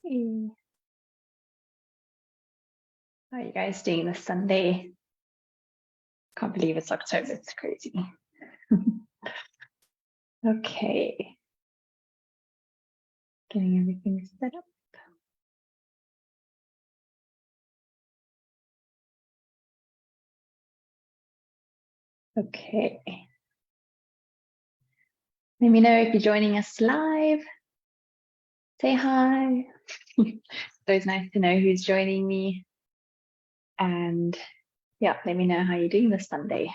Hey, how are you guys doing this Sunday? Can't believe it's October, it's crazy. Okay, getting everything set up. Okay, let me know if you're joining us live. Say hi. So it's nice to know who's joining me. And yeah, let me know how you're doing this Sunday.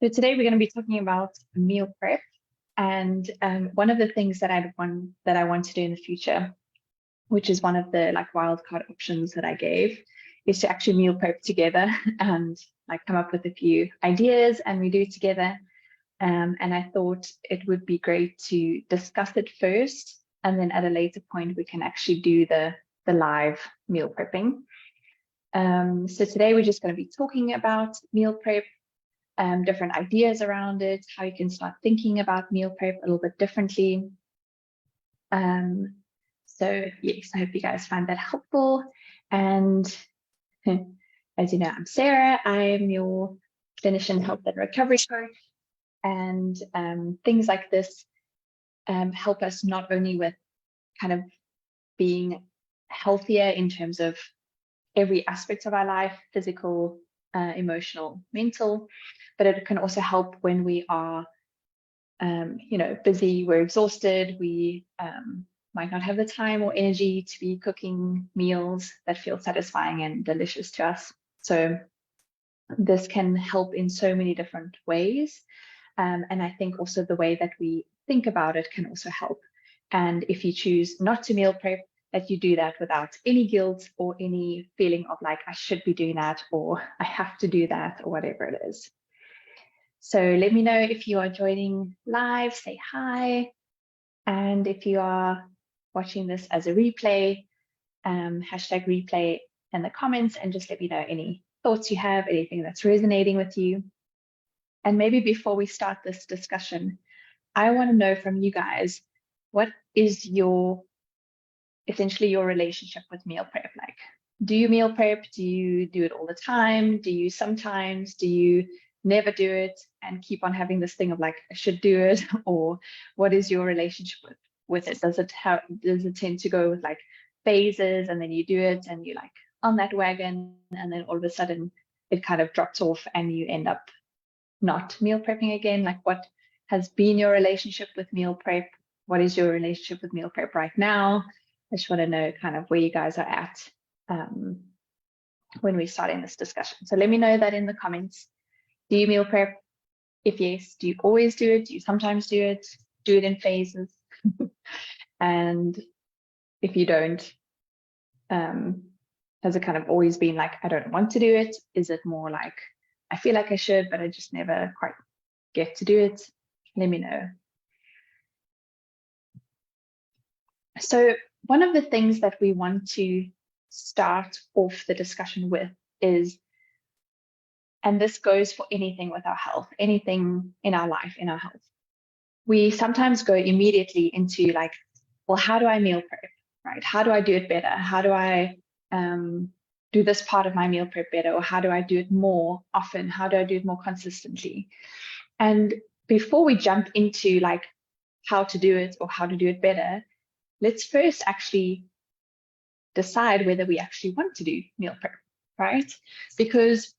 So today we're going to be talking about meal prep. And one of the things that I want to do in the future, which is one of the like wildcard options that I gave, is to actually meal prep together and like come up with a few ideas and we do it together. And I thought it would be great to discuss it first, and then at a later point we can actually do the live meal prepping. So today we're just going to be talking about meal prep, different ideas around it, how you can start thinking about meal prep a little bit differently. So yes, I hope you guys find that helpful. And as you know, I'm Sarah. I am your clinician health and recovery coach. And things like this help us not only with kind of being healthier in terms of every aspect of our life, physical, emotional, mental, but it can also help when we are, busy, we're exhausted, we might not have the time or energy to be cooking meals that feel satisfying and delicious to us. So this can help in so many different ways. And I think also the way that we think about it can also help. And if you choose not to meal prep, that you do that without any guilt or any feeling of like, I should be doing that, or I have to do that, or whatever it is. So let me know if you are joining live, say hi. And if you are watching this as a replay, hashtag replay in the comments and just let me know any thoughts you have, anything that's resonating with you. And maybe before we start this discussion, I want to know from you guys, what is essentially your relationship with meal prep like? Do you meal prep? Do you do it all the time? Do you sometimes? Do you never do it and keep on having this thing of like, I should do it? Or what is your relationship with it? Does it tend to go with like phases and then you do it and you're like on that wagon and then all of a sudden it kind of drops off and you end up not meal prepping again? Like, what has been your relationship with meal prep? What is your relationship with meal prep right now? I just want to know kind of where you guys are at when we're starting this discussion. So let me know that in the comments. Do you meal prep? If yes, do you always do it? Do you sometimes do it? Do it in phases? And if you don't, has it kind of always been like, I don't want to do it? Is it more like, I feel like I should, but I just never quite get to do it? Let me know. So one of the things that we want to start off the discussion with is, and this goes for anything with our health, anything in our life, in our health, we sometimes go immediately into like, well, how do I meal prep, right? How do I do it better? How do I do this part of my meal prep better? Or how do I do it more often? How do I do it more consistently? And before we jump into like how to do it or how to do it better, let's first actually decide whether we actually want to do meal prep, right? Because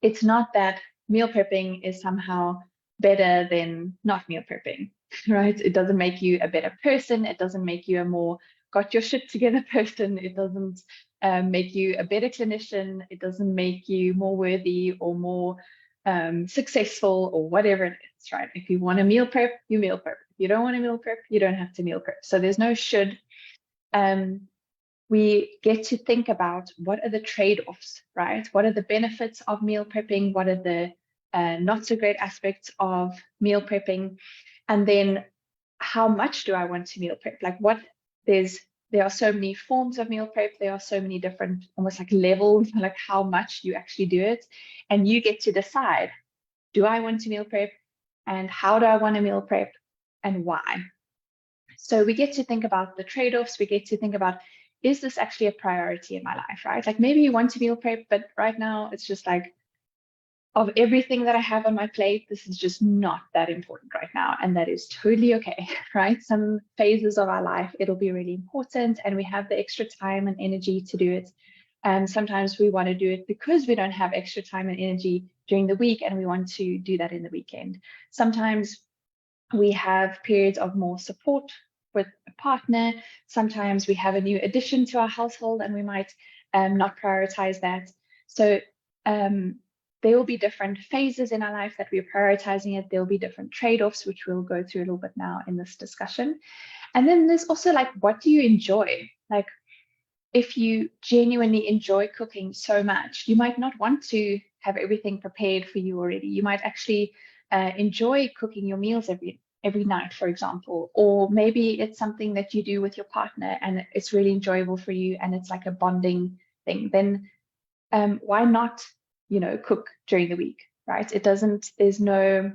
it's not that meal prepping is somehow better than not meal prepping, right? It doesn't make you a better person. It doesn't make you a more got your shit together person. It doesn't make you a better clinician. It doesn't make you more worthy or more successful or whatever it is, right? If you want to meal prep, you meal prep. If you don't want to meal prep, you don't have to meal prep. So there's no should. We get to think about what are the trade-offs, right? What are the benefits of meal prepping? What are the not so great aspects of meal prepping? And then how much do I want to meal prep? Like there's there are so many forms of meal prep. There are so many different, almost like levels, like how much you actually do it. And you get to decide, do I want to meal prep? And how do I want to meal prep? And why? So we get to think about the trade-offs. We get to think about, is this actually a priority in my life, right? Like maybe you want to meal prep, but right now it's just like, of everything that I have on my plate, this is just not that important right now. And that is totally okay, right? Some phases of our life, it'll be really important and we have the extra time and energy to do it. And sometimes we want to do it because we don't have extra time and energy during the week and we want to do that in the weekend. Sometimes we have periods of more support with a partner. Sometimes we have a new addition to our household and we might not prioritize that. So there will be different phases in our life that we're prioritizing it. There will be different trade-offs, which we'll go through a little bit now in this discussion. And then there's also like, what do you enjoy? Like, if you genuinely enjoy cooking so much, you might not want to have everything prepared for you already. You might actually enjoy cooking your meals every night, for example, or maybe it's something that you do with your partner and it's really enjoyable for you and it's like a bonding thing. Then why not, cook during the week, right? There's no,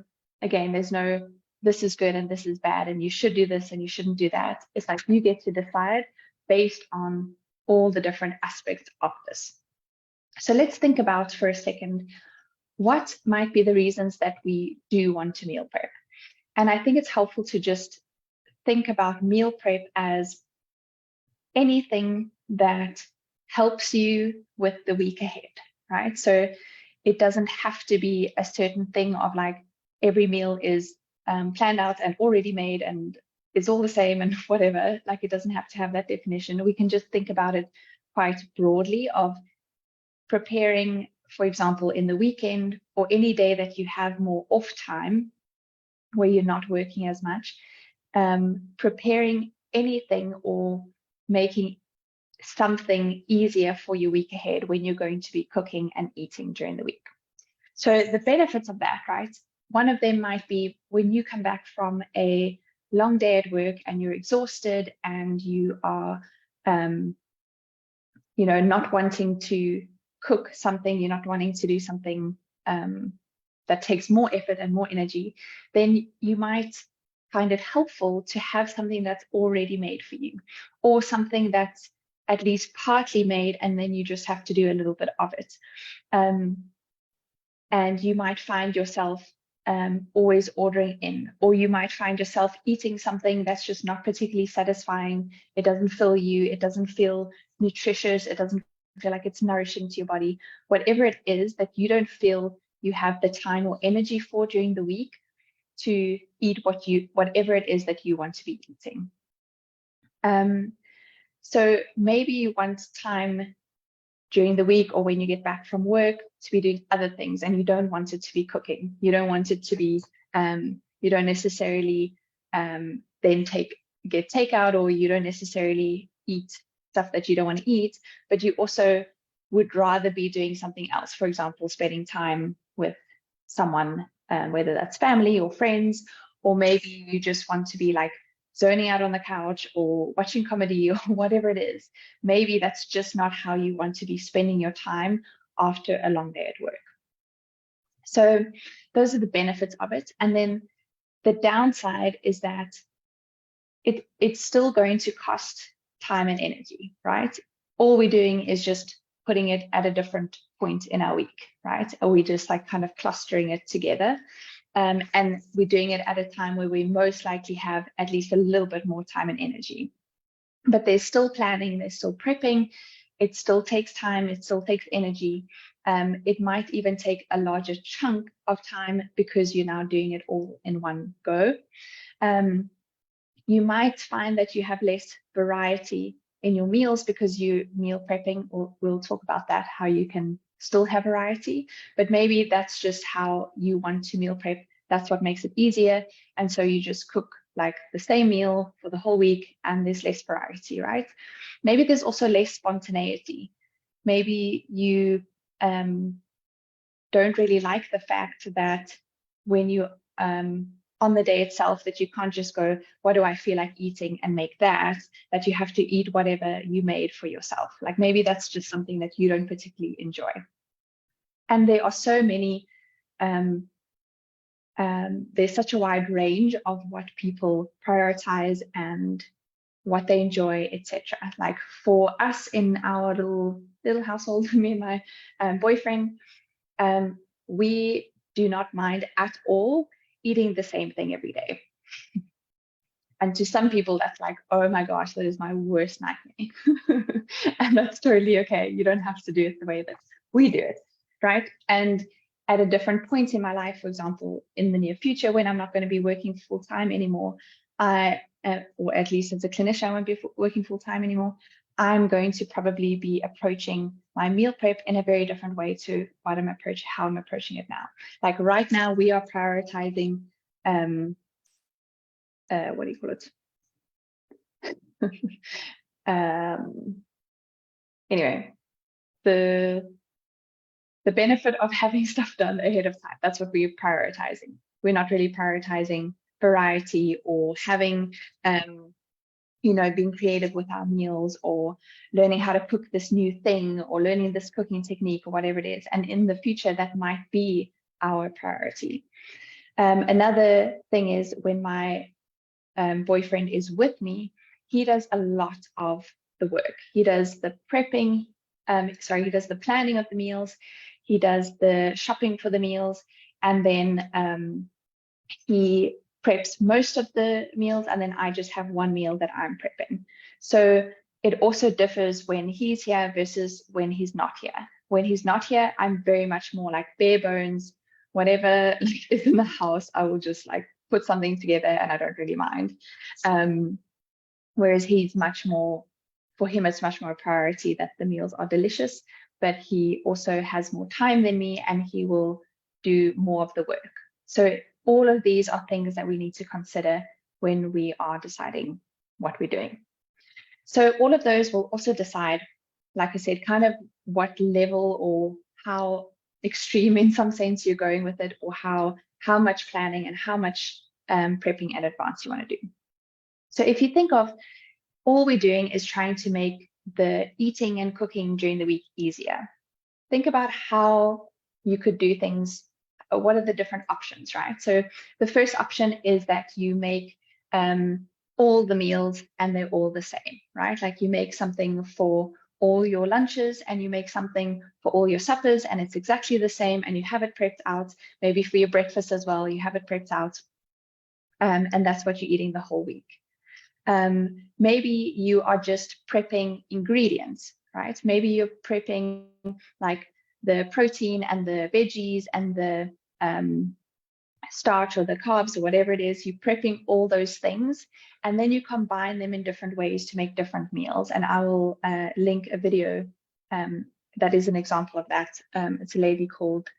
this is good and this is bad and you should do this and you shouldn't do that. It's like you get to decide based on all the different aspects of this. So let's think about for a second, what might be the reasons that we do want to meal prep? And I think it's helpful to just think about meal prep as anything that helps you with the week ahead, right? So it doesn't have to be a certain thing of like every meal is planned out and already made and it's all the same and whatever. Like it doesn't have to have that definition. We can just think about it quite broadly of preparing, for example, in the weekend or any day that you have more off time where you're not working as much, preparing anything or making something easier for your week ahead when you're going to be cooking and eating during the week. So the benefits of that, right? One of them might be when you come back from a long day at work and you're exhausted and you are, not wanting to cook something, you're not wanting to do something that takes more effort and more energy, then you might find it helpful to have something that's already made for you or something that's at least partly made and then you just have to do a little bit of it. And you might find yourself always ordering in, or you might find yourself eating something that's just not particularly satisfying. It doesn't fill you. It doesn't feel nutritious. It doesn't feel like it's nourishing to your body. Whatever it is that you don't feel you have the time or energy for during the week to eat whatever it is that you want to be eating. So maybe you want time during the week or when you get back from work to be doing other things and you don't want it to be cooking. You don't want it to be, you don't necessarily then get takeout, or you don't necessarily eat stuff that you don't want to eat, but you also would rather be doing something else. For example, spending time with someone, whether that's family or friends, or maybe you just want to be like zoning out on the couch or watching comedy or whatever it is. Maybe that's just not how you want to be spending your time after a long day at work. So those are the benefits of it. And then the downside is that it's still going to cost time and energy, right? All we're doing is just putting it at a different point in our week, right? Or we just like kind of clustering it together. And we're doing it at a time where we most likely have at least a little bit more time and energy. But there's still planning, there's still prepping, it still takes time, it still takes energy. It might even take a larger chunk of time because you're now doing it all in one go. You might find that you have less variety in your meals because you meal prepping, or we'll talk about that, how you can still have variety, but maybe that's just how you want to meal prep. That's what makes it easier. And so you just cook like the same meal for the whole week and there's less variety, right? Maybe there's also less spontaneity. Maybe you don't really like the fact that when you on the day itself, that you can't just go, what do I feel like eating, and make that you have to eat whatever you made for yourself. Like maybe that's just something that you don't particularly enjoy. And there are so many, there's such a wide range of what people prioritize and what they enjoy, etc. Like for us in our little household, me and my boyfriend, we do not mind at all eating the same thing every day. And to some people, that's like, oh my gosh, that is my worst nightmare. And that's totally okay. You don't have to do it the way that we do it, right? And at a different point in my life, for example, in the near future, when I'm not going to be working full time anymore, or at least as a clinician, I won't be working full time anymore, I'm going to probably be approaching my meal prep in a very different way to how I'm approaching it now. Like right now, we are prioritizing, what do you call it? Anyway, the benefit of having stuff done ahead of time, that's what we're prioritizing. We're not really prioritizing variety or having, being creative with our meals or learning how to cook this new thing or learning this cooking technique or whatever it is. And in the future, that might be our priority. Another thing is when my boyfriend is with me, he does a lot of the work. He does the prepping, he does the planning of the meals, he does the shopping for the meals, and then he preps most of the meals, and then I just have one meal that I'm prepping. So it also differs when he's here versus when he's not here. When he's not here, I'm very much more like bare bones, whatever is in the house, I will just like put something together and I don't really mind. Whereas he's much more, for him, it's much more a priority that the meals are delicious, but he also has more time than me and he will do more of the work. So all of these are things that we need to consider when we are deciding what we're doing. So all of those will also decide, like I said, kind of what level or how extreme in some sense you're going with it, or how much planning and how much prepping in advance you want to do. So if you think of all we're doing is trying to make the eating and cooking during the week easier, think about how you could do things. What are the different options, right? So the first option is that you make all the meals and they're all the same, right? Like you make something for all your lunches and you make something for all your suppers and it's exactly the same and you have it prepped out. Maybe for your breakfast as well, you have it prepped out, and that's what you're eating the whole week. Maybe you are just prepping ingredients, right? Maybe you're prepping like the protein and the veggies and the starch or the carbs or whatever it is. You're prepping all those things and then you combine them in different ways to make different meals. And I will link a video that is an example of that. It's a lady called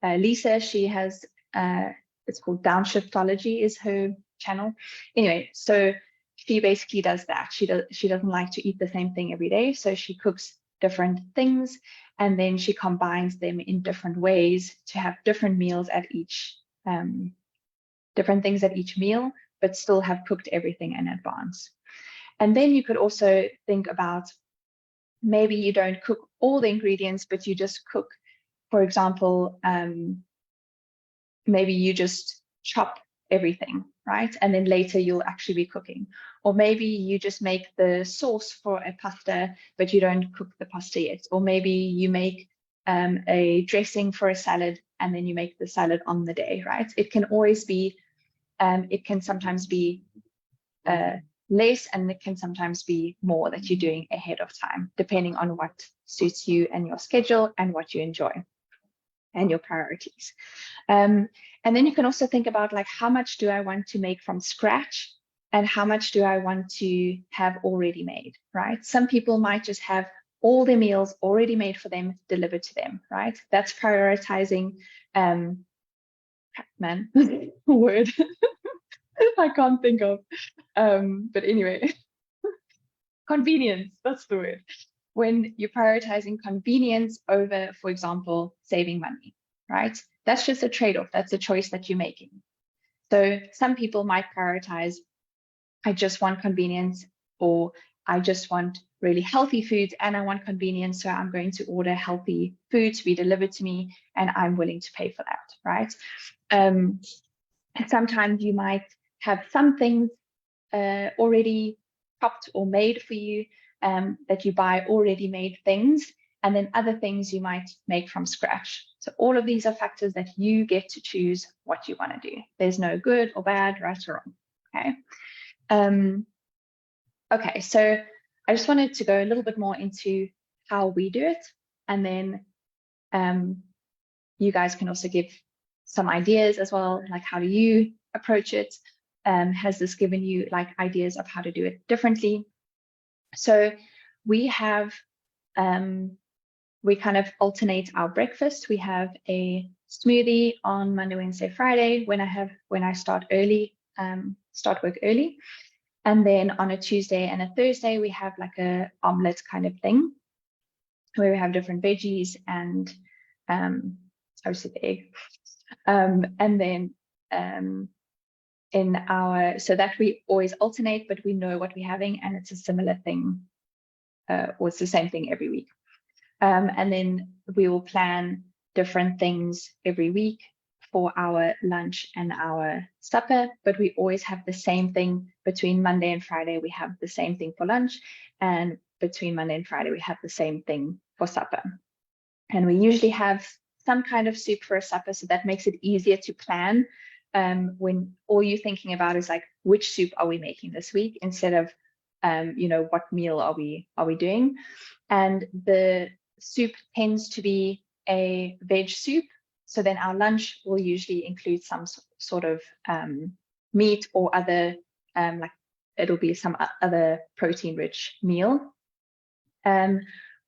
Lisa. She has, it's called Downshiftology is her channel. Anyway, so she basically does that. She doesn't like to eat the same thing every day. So she cooks different things and then she combines them in different ways to have different meals at each, different things at each meal, but still have cooked everything in advance. And then you could also think about maybe you don't cook all the ingredients, but you just cook, for example, maybe you just chop everything, right? And then later you'll actually be cooking. Or maybe you just make the sauce for a pasta, but you don't cook the pasta yet. Or maybe you make a dressing for a salad and then you make the salad on the day, right? It can always be, it can sometimes be less and it can sometimes be more that you're doing ahead of time, depending on what suits you and your schedule and what you enjoy and your priorities. And then you can also think about like, how much do I want to make from scratch and how much do I want to have already made, right? Some people might just have all their meals already made for them, delivered to them, right? That's prioritizing, word I can't think of, but anyway, convenience, that's the word. When you're prioritizing convenience over, for example, saving money, right? That's just a trade-off. That's a choice that you're making. So some people might prioritize, I just want convenience, or I just want really healthy foods and I want convenience. So I'm going to order healthy food to be delivered to me and I'm willing to pay for that, right? And sometimes you might have some things already chopped or made for you, that you buy already made things, and then other things you might make from scratch. So all of these are factors that you get to choose what you want to do. There's no good or bad, right or wrong. Okay. Okay, so I just wanted to go a little bit more into how we do it, and then you guys can also give some ideas as well, like how do you approach it? Has this given you like ideas of how to do it differently? So we have, we kind of alternate our breakfast. We have a smoothie on Monday, Wednesday, Friday when I start work early. And then on a Tuesday and a Thursday, we have like a omelet kind of thing where we have different veggies and obviously the egg. And then so that we always alternate, but we know what we're having and it's a similar thing, or it's the same thing every week. And then we will plan different things every week for our lunch and our supper, but we always have the same thing between Monday and Friday. We have the same thing for lunch, and between Monday and Friday, we have the same thing for supper. And we usually have some kind of soup for a supper, so that makes it easier to plan when all you're thinking about is like, which soup are we making this week, instead of, what meal are we doing? And the soup tends to be a veg soup. So then our lunch will usually include some sort of meat or other, like it'll be some other protein-rich meal.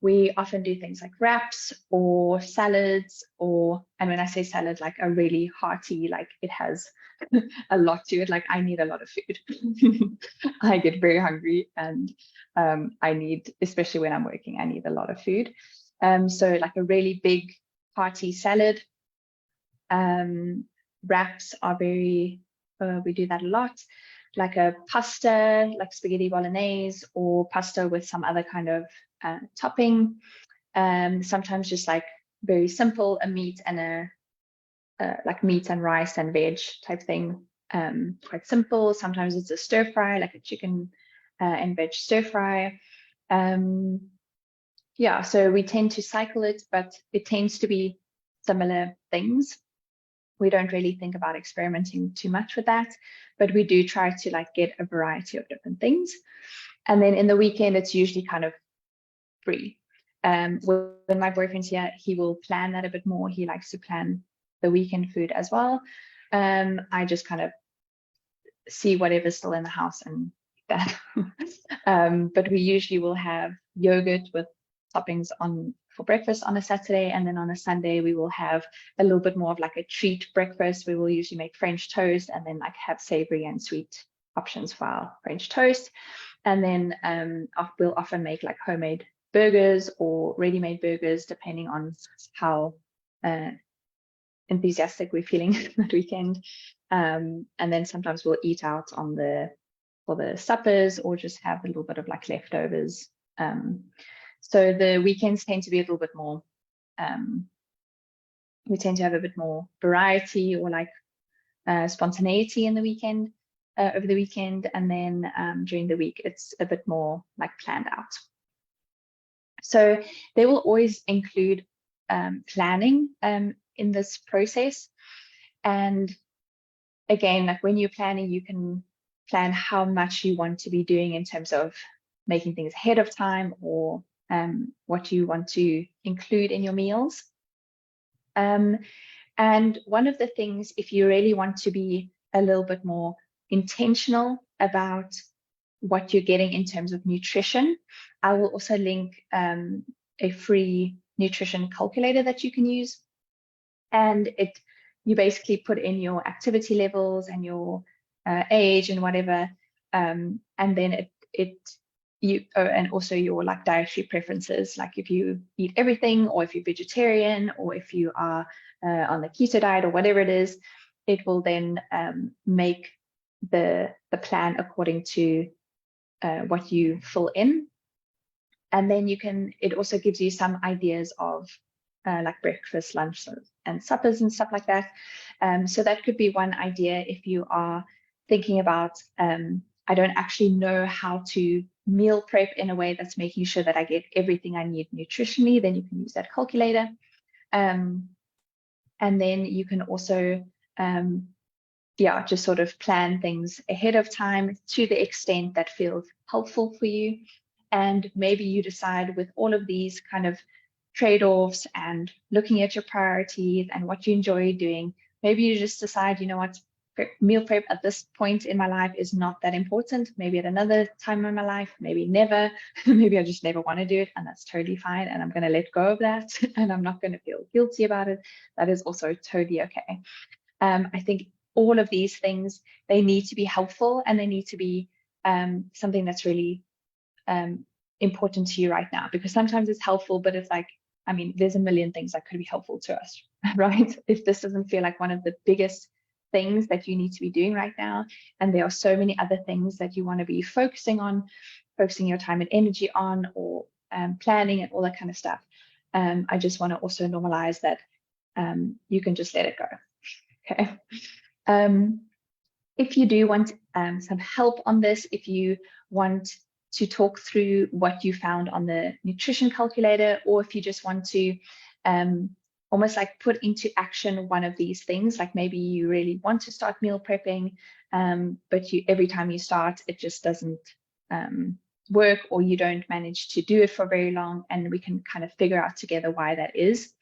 We often do things like wraps or salads, and when I say salad, like a really hearty, like it has a lot to it. Like I need a lot of food. I get very hungry, and I need, especially when I'm working, I need a lot of food. So like a really big hearty salad. Wraps are we do that a lot. Like a pasta, like spaghetti bolognese, or pasta with some other kind of topping. Sometimes just like very simple, a meat and like meat and rice and veg type thing. Quite simple. Sometimes it's a stir fry, like a chicken and veg stir fry. Yeah, so we tend to cycle it, but it tends to be similar things. We don't really think about experimenting too much with that, but we do try to like get a variety of different things. And then in the weekend, it's usually kind of free. When my boyfriend's here, he will plan that a bit more. He likes to plan the weekend food as well. I just kind of see whatever's still in the house and that. But we usually will have yogurt with toppings on for breakfast on a Saturday, and then on a Sunday we will have a little bit more of like a treat breakfast. We will usually make French toast and then like have savory and sweet options for our French toast. And then we'll often make like homemade burgers or ready-made burgers, depending on how enthusiastic we're feeling that weekend. And then sometimes we'll eat out for the suppers, or just have a little bit of like leftovers. So the weekends tend to be a little bit more, we tend to have a bit more variety or like spontaneity in the weekend, over the weekend. And then during the week, it's a bit more like planned out. So they will always include planning in this process. And again, like when you're planning, you can plan how much you want to be doing in terms of making things ahead of time, or what you want to include in your meals. And one of the things, if you really want to be a little bit more intentional about what you're getting in terms of nutrition, I will also link a free nutrition calculator that you can use. And you basically put in your activity levels and your age and whatever, and then and also your like dietary preferences, like if you eat everything, or if you're vegetarian, or if you are on the keto diet, or whatever it is. it will then make the plan according to what you fill in. And then it also gives you some ideas of like breakfast, lunch, and suppers and stuff like that. So that could be one idea if you are thinking about, I don't actually know how to meal prep in a way that's making sure that I get everything I need nutritionally, then you can use that calculator. And then you can also, just sort of plan things ahead of time to the extent that feels helpful for you. And maybe you decide with all of these kind of trade-offs and looking at your priorities and what you enjoy doing, maybe you just decide, you know what, meal prep at this point in my life is not that important. Maybe at another time in my life, maybe never. Maybe I just never want to do it, and that's totally fine. And I'm going to let go of that, and I'm not going to feel guilty about it. That is also totally okay. I think all of these things, they need to be helpful, and they need to be something that's really important to you right now, because sometimes it's helpful, but it's like, I mean, there's a million things that could be helpful to us, right? If this doesn't feel like one of the biggest things that you need to be doing right now, and there are so many other things that you want to be focusing your time and energy on, or planning and all that kind of stuff. I just want to also normalize that you can just let it go. Okay. If you do want some help on this, if you want to talk through what you found on the nutrition calculator, or if you just want to almost like put into action one of these things, like maybe you really want to start meal prepping, but every time you start, it just doesn't work, or you don't manage to do it for very long, and we can kind of figure out together why that is.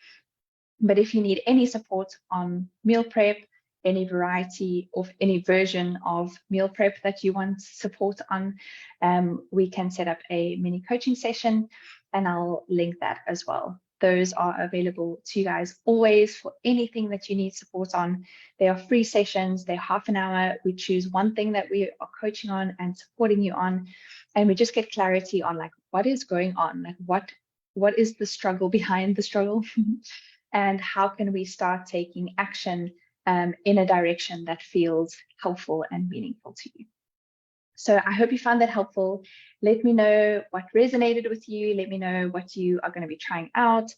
But if you need any support on meal prep, any variety of any version of meal prep that you want support on, we can set up a mini coaching session, and I'll link that as well. Those are available to you guys always for anything that you need support on. They are free sessions, they're half an hour. We choose one thing that we are coaching on and supporting you on, and we just get clarity on like what is going on, like what is the struggle behind the struggle, and how can we start taking action in a direction that feels helpful and meaningful to you. So I hope you found that helpful. Let me know what resonated with you. Let me know what you are going to be trying out,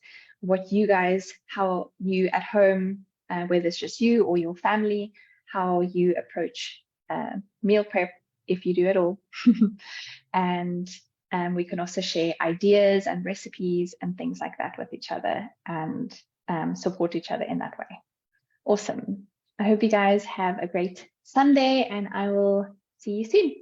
how you at home, whether it's just you or your family, how you approach meal prep, if you do at all. And we can also share ideas and recipes and things like that with each other, and support each other in that way. Awesome. I hope you guys have a great Sunday, and I will see you soon.